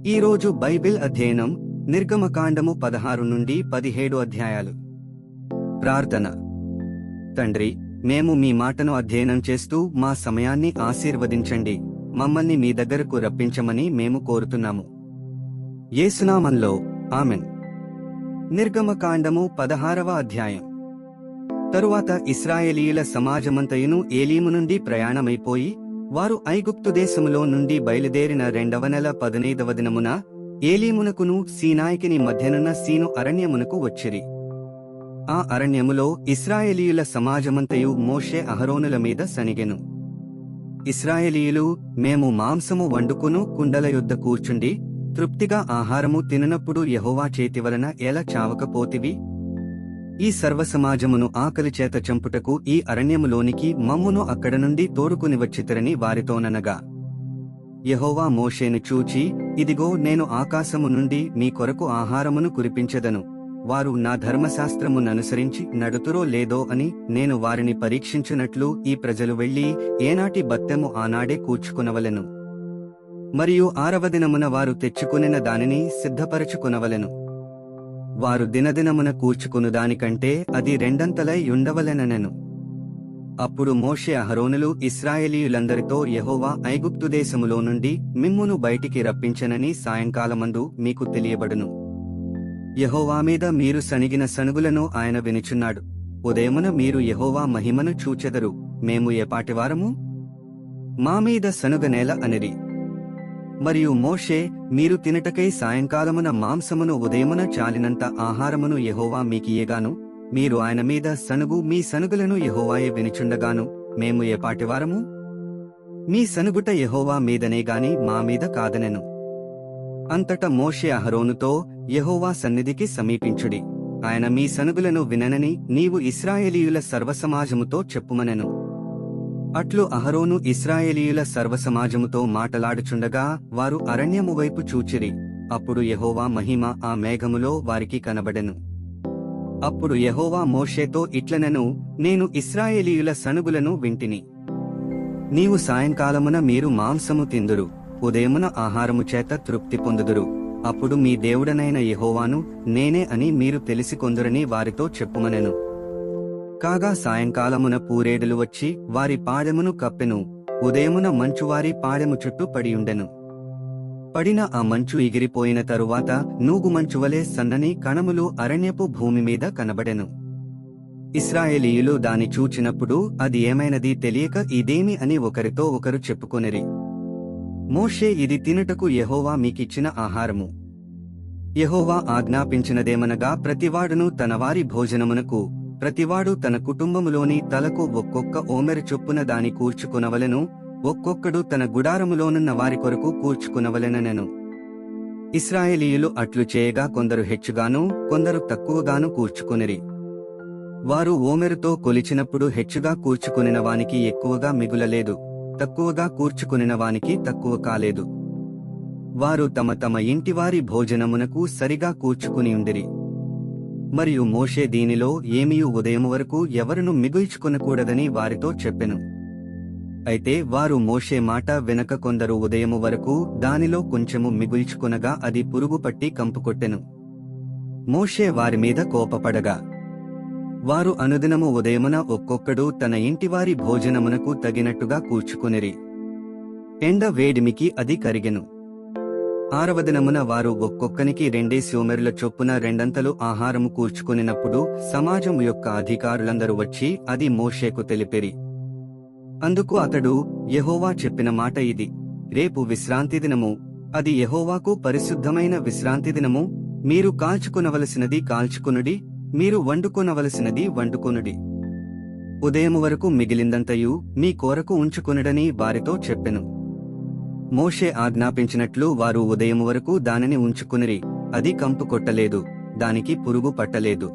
ఈరోజు బైబిల్ అధ్యయనం నిర్గమకాండము 16 నుండి 17 అధ్యాయాలు. ప్రార్థన. తండ్రి, మేము మీ మాటను అధ్యయనం చేస్తూ మా సమయాన్ని ఆశీర్వదించండి. మమ్మల్ని మీ దగ్గరకు రప్పించమని మేము కోరుతున్నాము. యేసునామంలో ఆమెన్. నిర్గమకాండము 16వ అధ్యాయం. తరువాత ఇశ్రాయేలీయుల సమాజమంతయును ఏలీము నుండి ప్రయాణమైపోయి వారు ఐగుప్తు దేశములో నుండి బయలుదేరిన 2వ నెల 15వ దినమున ఏలీమునకును సీనాయికిని మధ్యనున్న సీను అరణ్యమునకు వచ్చిరి. ఆ అరణ్యములో ఇశ్రాయేలీయుల సమాజమంతయు మోషే అహరోనుల మీద సనిగెను. ఇశ్రాయేలీయులు, మేము మాంసము వండుకును కుండల యొద్ద కూర్చుండి తృప్తిగా ఆహారము తిననప్పుడు యెహోవా చేతివలన ఎలా చావకపోతివి? ఈ సర్వసమాజమును ఆకలిచేత చంపుటకు ఈ అరణ్యములోనికి మమ్మును అక్కడ నుండి తోడుకుని వచ్చితరని వారితోననగా, యెహోవా మోషేను చూచి, ఇదిగో, నేను ఆకాశము నుండి మీ కొరకు ఆహారమును కురిపించెదను. వారు నా ధర్మశాస్త్రముననుసరించి నడుతురో లేదో అని నేను వారిని పరీక్షించునట్లు ఈ ప్రజలు వెళ్లి ఏనాటి బత్తెము ఆనాడే కూర్చుకునవలెను. మరియు 6వ దినమున వారు తెచ్చుకునిన దానిని సిద్ధపరచుకునవలెను. వారు దినదినమున కూర్చుకును దానికంటే అది రెండంతలై యుండవలెననెను. అప్పుడు మోషే అహరోనులు ఇశ్రాయేలీయులందరితో, యెహోవా ఐగుప్తు దేశములో నుండి మిమ్మును బయటికి రప్పించెనని సాయంకాలమందు మీకు తెలియబడును. యెహోవా మీద మీరు సనిగిన సనుగులను ఆయన వినుచున్నాడు. ఉదయమున మీరు యెహోవా మహిమను చూచెదరు. మేము ఎపాటివారము? మా మీద సనుగనేల అనిరి. మరియు మోషే, మీరు తినటకై సాయంకాలమున మాంసమును ఉదయమున చాలినంత ఆహారమును యెహోవా మీకియ్యగాను, మీరు ఆయన మీద సనుగు మీ సనుగులను యెహోవాయే వినుచుండగాను మేము ఎపాటివారము? మీ సనుగుట యెహోవా మీదనే గాని మా మీద కాదనెను. అంతట మోషే అహరోనుతో, యెహోవా సన్నిధికి సమీపించుడి. ఆయన మీ సనుగులను విననని నీవు ఇశ్రాయేలీయుల సర్వసమాజముతో చెప్పుమనెను. అట్లు అహరోను ఇశ్రాయేలీయుల సర్వసమాజముతో మాటలాడుచుండగా వారు అరణ్యము వైపు చూచిరి. అప్పుడు యెహోవా మహిమ ఆ మేఘములో వారికి కనబడెను. అప్పుడు యెహోవా మోషేతో ఇట్లనెను, నేను ఇశ్రాయేలీయుల సనుగులను వింటిని. నీవు సాయంకాలమున మీరు మాంసము తిందురు, ఉదయమున ఆహారము చేత తృప్తి పొందుదురు. అప్పుడు మీ దేవుడనైన యెహోవాను నేనే అని మీరు తెలిసికొందురని వారితో చెప్పుమనెను. కాగా సాయంకాలమున పూరేడులు వచ్చి వారి పాడెమును కప్పెను. ఉదయమున మంచు వారి పాడెము చుట్టూ పడియుండెను. పడిన ఆ మంచు ఎగిరిపోయిన తరువాత నూగుమంచువలే సన్నని కణములు అరణ్యపు భూమి మీద కనబడెను. ఇశ్రాయేలీయులు దాని చూచినప్పుడు అది ఏమైనది తెలియక ఇదేమి అని ఒకరితో ఒకరు చెప్పుకొనిరి. మోషే, ఇది తినుటకు యెహోవా మీకిచ్చిన ఆహారము. యెహోవా ఆజ్ఞాపించినదేమనగా, ప్రతివాడును తన వారి భోజనమునకు ప్రతివాడు తన కుటుంబములోని తలకు ఒక్కొక్క ఓమెరు చొప్పున దాని కూర్చుకునవలెను. ఒక్కొక్కడు తన గుడారములోనున్న వారి కొరకు కూర్చుకునవలెననెను. ఇశ్రాయేలీయులు అట్లు చేయగా కొందరు హెచ్చుగాను కొందరు తక్కువగాను కూర్చుకునిరి. వారు ఓమెరుతో కొలిచినప్పుడు హెచ్చుగా కూర్చుకునిన వానికి ఎక్కువగా మిగులలేదు, తక్కువగా కూర్చుకునిన వానికి తక్కువ కాలేదు. వారు తమ తమ ఇంటివారి భోజనమునకు సరిగా కూర్చుకునియుండిరి. మరియు మోషే దీనిలో ఏమియు ఉదయము వరకు ఎవరును మిగుల్చుకొనకూడదని వారితో చెప్పెను. అయితే వారు మోషే మాట వినక కొందరు ఉదయము వరకు దానిలో కొంచెము మిగుల్చుకొనగా అది పురుగు పట్టి కంపుకొట్టెను. మోషే వారి మీద కోపపడగా వారు అనుదినము ఉదయమున ఒక్కొక్కడు తన ఇంటివారి భోజనమునకు తగినట్టుగా కూర్చుకొనిరి. ఎండ వేడిమికి అది కరిగెను. 6వ దినమున వారు ఒక్కొక్కనికి 2 ఓమెరుల చొప్పున రెండంతలు ఆహారము కూర్చుకొనినప్పుడు సమాజము యొక్క అధికారులందరూ వచ్చి అది మోషేకు తెలిపిరి. అందుకు అతడు, యెహోవా చెప్పిన మాట ఇది. రేపు విశ్రాంతి దినము, అది యెహోవాకు పరిశుద్ధమైన విశ్రాంతి దినము. మీరు కాల్చుకొనవలసినది కాల్చుకొనుడి, మీరు వండుకొనవలసినది వండుకొనుడి. ఉదయము వరకు మిగిలిందంతయు మీ కొరకు ఉంచుకొనుడని వారితో చెప్పెను. మోషే ఆజ్ఞాపించినట్లు వారు ఉదయము వరకు దానిని ఉంచుకునిరి. అది కంపు కొట్టలేదు, దానికి పురుగు పట్టలేదు.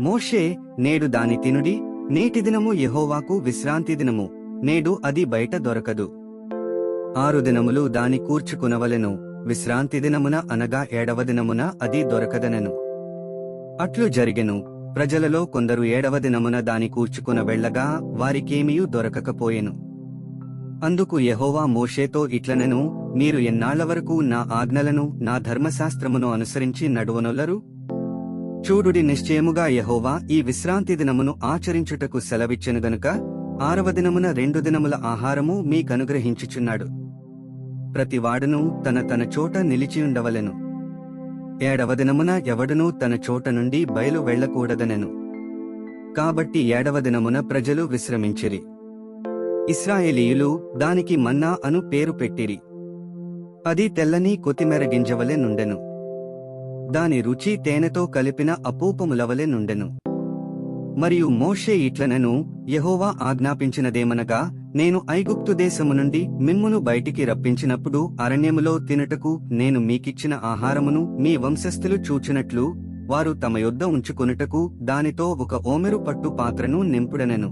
మోషే, నేడు దాని తినుడి, నేటి దినము యెహోవాకు విశ్రాంతి దినము, నేడు అది బయట దొరకదు. 6 దినములు దాని కూర్చుకునవలెను, విశ్రాంతి దినమున అనగా 7వ దినమున అది దొరకదనెను. అట్లు జరిగెను. ప్రజలలో కొందరు 7వ దినమున దాని కూర్చుకున వెళ్లగా వారికేమియూ దొరకకపోయెను. అందుకు యెహోవా మోషేతో ఇట్లనెను, మీరు ఎన్నాళ్ల వరకు నా ఆజ్ఞలను నా ధర్మశాస్త్రమును అనుసరించి నడువనొల్లరు? చూడుడి, నిశ్చయముగా యెహోవా ఈ విశ్రాంతి దినమును ఆచరించుటకు సెలవిచ్చెను గనుక 6వ దినమున 2 దినముల ఆహారము మీకనుగ్రహించుచున్నాడు. ప్రతివాడును తన తన చోట నిలిచియుండవలెను. 7వ దినమున ఎవడునూ తన చోట నుండి బయలు వెళ్ళకూడదనెను. కాబట్టి 7వ దినమున ప్రజలు విశ్రమించిరి. ఇశ్రాయేలీయులు దానికి మన్నా అను పేరు పెట్టిరి. అది తెల్లని కొత్తిమీర గింజవలె నుండెను. దాని రుచి తేనెతో కలిపిన అపూపములవలె నుండెను. మరియు మోషే ఇట్లనెను, యెహోవా ఆజ్ఞాపించినదేమనగా, నేను ఐగుప్తు దేశము నుండి మిమ్మును బయటికి రప్పించినప్పుడు అరణ్యములో తినుటకు నేను మీకిచ్చిన ఆహారమును మీ వంశస్థులు చూచినట్లు వారు తమ యొద్ద ఉంచుకొనుటకు దానితో 1 ఓమెరు పట్టు పాత్రను నింపుడనెను.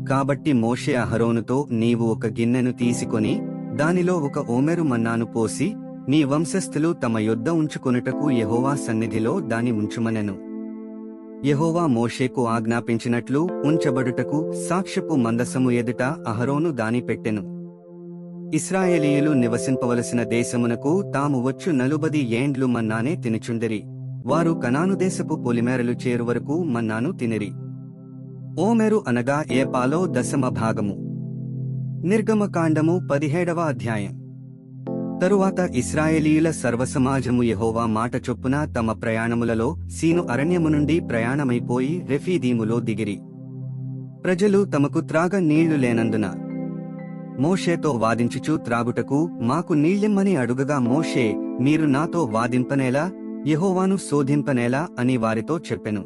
కాబట్టి మోషే అహరోనుతో, నీవు 1 గిన్నెను తీసుకొని దానిలో 1 ఓమెరు మన్నాను పోసి మీ వంశస్థులు తమ యొద్ద ఉంచుకొనుటకు యెహోవా సన్నిధిలో దాని ఉంచుమనెను. యెహోవా మోషేకు ఆజ్ఞాపించినట్లు ఉంచబడుటకు సాక్ష్యపు మందసము ఎదుట అహరోను దాని పెట్టెను. ఇశ్రాయేలీయులు నివసింపవలసిన దేశమునకు తాము వచ్చు 40 ఏండ్లు మన్నానే తినుచుండిరి. వారు కనాను దేశపు పొలిమేరలు చేరువరకు మన్నాను తినిరి. ఓమెరు అనగా ఏపాలో 10వ భాగము. నిర్గమకాండము 17వ అధ్యాయం. తరువాత ఇశ్రాయేలీయుల సర్వసమాజము యెహోవా మాట చొప్పున తమ ప్రయాణములలో సీను అరణ్యము నుండి ప్రయాణమైపోయి రెఫీదీములో దిగిరి. ప్రజలు తమకు త్రాగ నీళ్లు లేనందున మోషేతో వాదించుచు త్రాగుటకు మాకు నీళ్ళిమ్మని అడుగగా మోషే, మీరు నాతో వాదింపనేలా, యెహోవాను శోధింపనేలా అని వారితో చెప్పెను.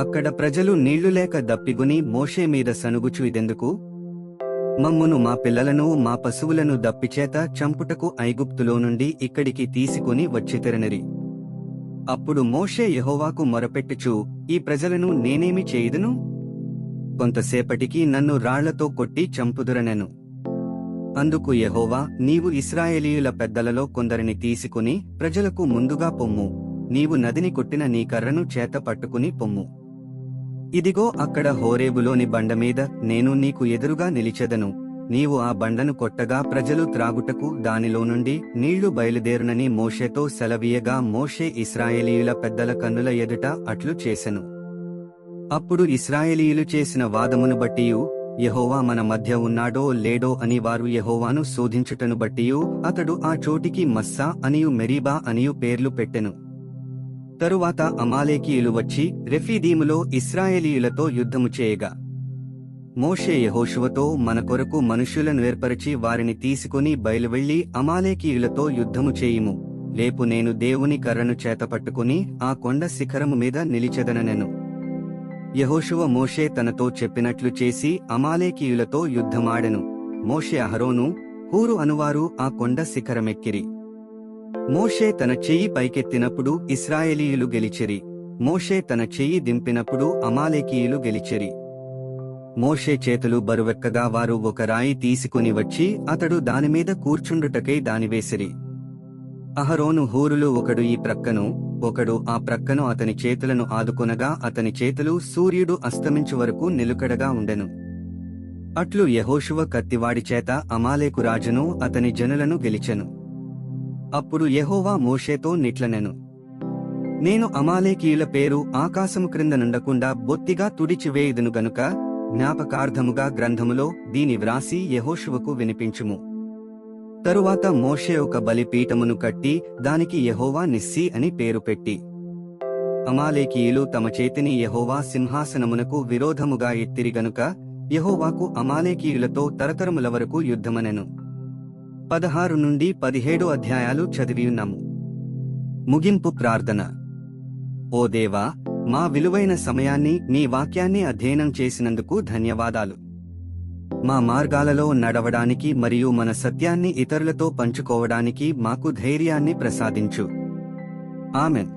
అక్కడ ప్రజలు నీళ్లు లేక దప్పిగుని మోషే మీద సనుగుచు, ఇదెందుకు? మమ్మును మా పిల్లలను మా పశువులను దప్పిచేత చంపుటకు ఐగుప్తులో నుండి ఇక్కడికి తీసుకుని వచ్చితిరనిరి. అప్పుడు మోషే యెహోవాకు మొరపెట్టుచు, ఈ ప్రజలను నేనేమి చేయుదును? కొంతసేపటికి నన్ను రాళ్లతో కొట్టి చంపుదురనెను. అందుకు యెహోవా, నీవు ఇశ్రాయేలీయుల పెద్దలలో కొందరిని తీసుకుని ప్రజలకు ముందుగా పొమ్ము. నీవు నదిని కొట్టిన నీ కర్రను చేత పట్టుకుని పొమ్ము. ఇదిగో అక్కడ హోరేబులోని బండమీద నేను నీకు ఎదురుగా నిలిచెదను. నీవు ఆ బండను కొట్టగా ప్రజలు త్రాగుటకు దానిలో నుండి నీళ్లు బయలుదేరునని మోషేతో సెలవీయగా మోషే ఇశ్రాయేలీయుల పెద్దల కన్నుల ఎదుట అట్లు చేసెను. అప్పుడు ఇశ్రాయేలీయులు చేసిన వాదమును బట్టియు, యెహోవా మన మధ్య ఉన్నాడో లేడో అని వారు యెహోవాను శోధించుటను బట్టియు అతడు ఆ చోటికి మస్సా అనియు మెరీబా అనియు పేర్లు పెట్టెను. తరువాత అమాలేకీయులు వచ్చి రెఫీదీములో ఇశ్రాయేలీయులతో యుద్ధము చేయగా మోషే యెహోషువతో, మన కొరకు మనుష్యులను ఏర్పరచి వారిని తీసుకుని బయలువెళ్లి అమాలేకీయులతో యుద్ధము చేయుము. లేపు నేను దేవుని కర్రను చేతపట్టుకుని ఆ కొండ శిఖరము మీద నిలిచెదననెను. యెహోషువ మోషే తనతో చెప్పినట్లు చేసి అమాలేకీయులతో యుద్ధమాడెను. మోషే అహరోను హూరు అనువారు ఆ కొండ శిఖరమెక్కిరి. మోషే తన చెయ్యి పైకెత్తినప్పుడు ఇశ్రాయేలీయులు గెలిచిరి. మోషే తన చెయ్యి దింపినప్పుడు అమాలేకీయులు గెలిచిరి. మోషే చేతులు బరువెక్కగా వారు 1 రాయి తీసుకుని వచ్చి అతడు దానిమీద కూర్చుండుటకై దానివేసిరి. అహరోను హూరులు ఒకడు ఈ ప్రక్కను ఒకడు ఆ ప్రక్కను అతని చేతులను ఆదుకొనగా అతని చేతులు సూర్యుడు అస్తమించు వరకు నిలుకడగా ఉండెను. అట్లు యెహోషువ కత్తివాడి చేత అమాలేకు రాజును అతని జనులను గెలిచెను. అప్పుడు యెహోవా మోషేతో నిట్లనెను, నేను అమాలేకీయుల పేరు ఆకాశము క్రింద నుండకుండా బొత్తిగా తుడిచివేయుదును గనుక జ్ఞాపకార్థముగా గ్రంథములో దీని వ్రాసి యెహోషువకు వినిపించుము. తరువాత మోషే ఒక బలిపీఠమును కట్టి దానికి యెహోవా నిస్సీ అని పేరు పెట్టి, అమాలేకీయులు తమ చేతిని యెహోవా సింహాసనమునకు విరోధముగా ఎత్తిరి గనుక యెహోవాకు అమాలేకీయులతో తరతరముల వరకు యుద్ధమనెను. 16 నుండి 17 అధ్యాయాలు చదివియున్నాము. ముగింపు ప్రార్థన. ఓ దేవా, మా విలువైన సమయాన్ని నీ వాక్యాన్ని అధ్యయనం చేసినందుకు ధన్యవాదాలు. మా మార్గాలలో నడవడానికి మరియు మన సత్యాన్ని ఇతరులతో పంచుకోవడానికి మాకు ధైర్యాన్ని ప్రసాదించు. ఆమెన్.